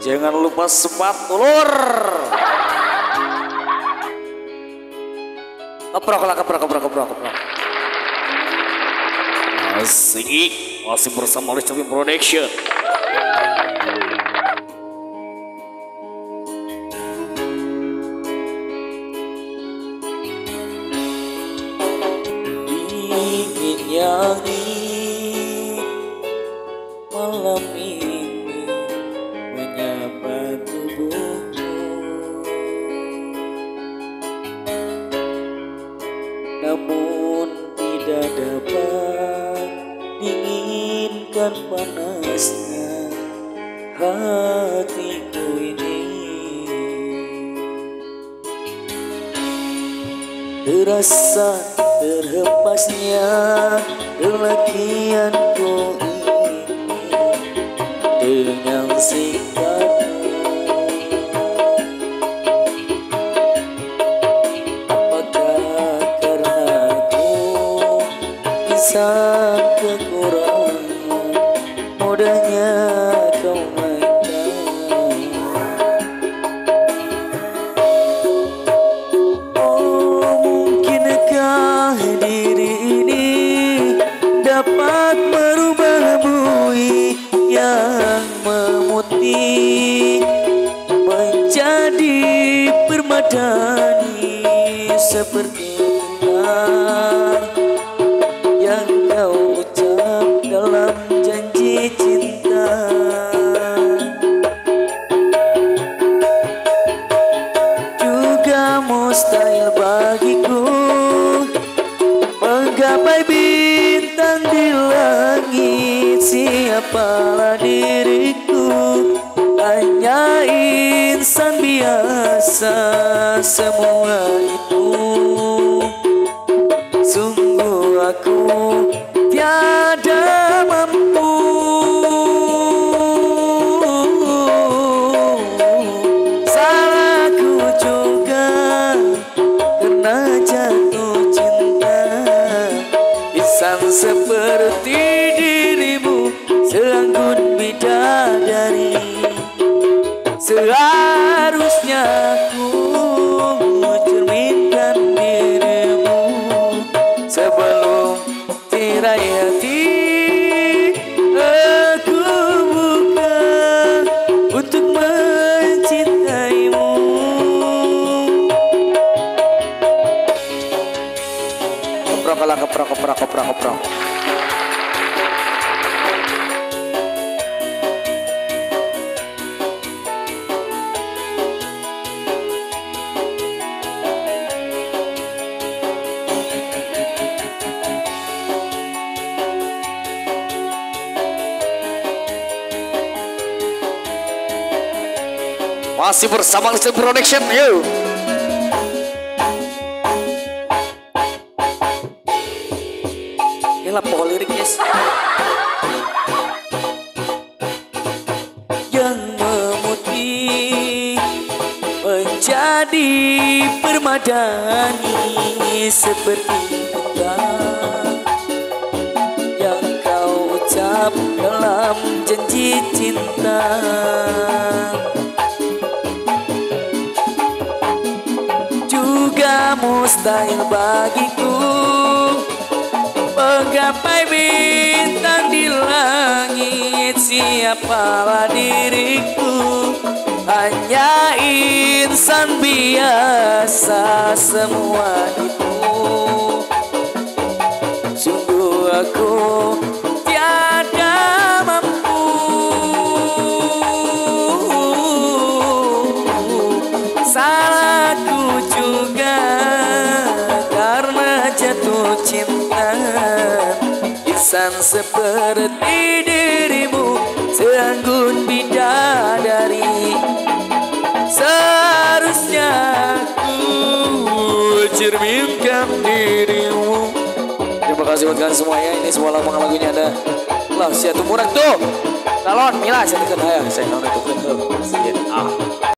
Jangan lupa sepatu lur. Keprok. Asik, masih bersama Listopi Production. Ingin nyanyi malam ini menyapa tubuhmu, namun tidak dapat dinginkan panasnya hatiku ini. Terasa terhempasnya lelakianku ini dengan sikapmu. Apakah karena aku insan kekurangan, mudahnya kau mainkan. Oh, mungkinkah diri ini dapat merubah bui yang memutih menjadi permadani seperti benar yang kau ucap dalam janji cinta. Juga mustahil bagiku menggapai bintang di langit. Siapalah diriku, hanya insan biasa. Semua itu sungguh aku tiada mampu. Salahku juga karena jatuh cinta. Insan seperti dirimu seanggun bidadari, seharusnya aku cerminkan dirimu sebelum tirai hati aku buka untuk mencintaimu. Keprok. Masih bersama Listopi Production, yuk. Inilah pohon lirik, yes. Yang memutih menjadi permadani seperti kata yang kau ucap dalam janji cinta. Juga mustahil bagiku menggapai bintang di langit. Siapalah diriku, hanya insan biasa. Semua itu sungguh aku tiada mampu. Salahku juga karena jatuh cinta. Insan seperti dirimu seanggun bidadari, seharusnya aku cerminkan dirimu. Terima kasih buat kalian semuanya. Ini semua lagunya ada lah siatu murah tuh. Talon Mila saya tekan saya nonton itu.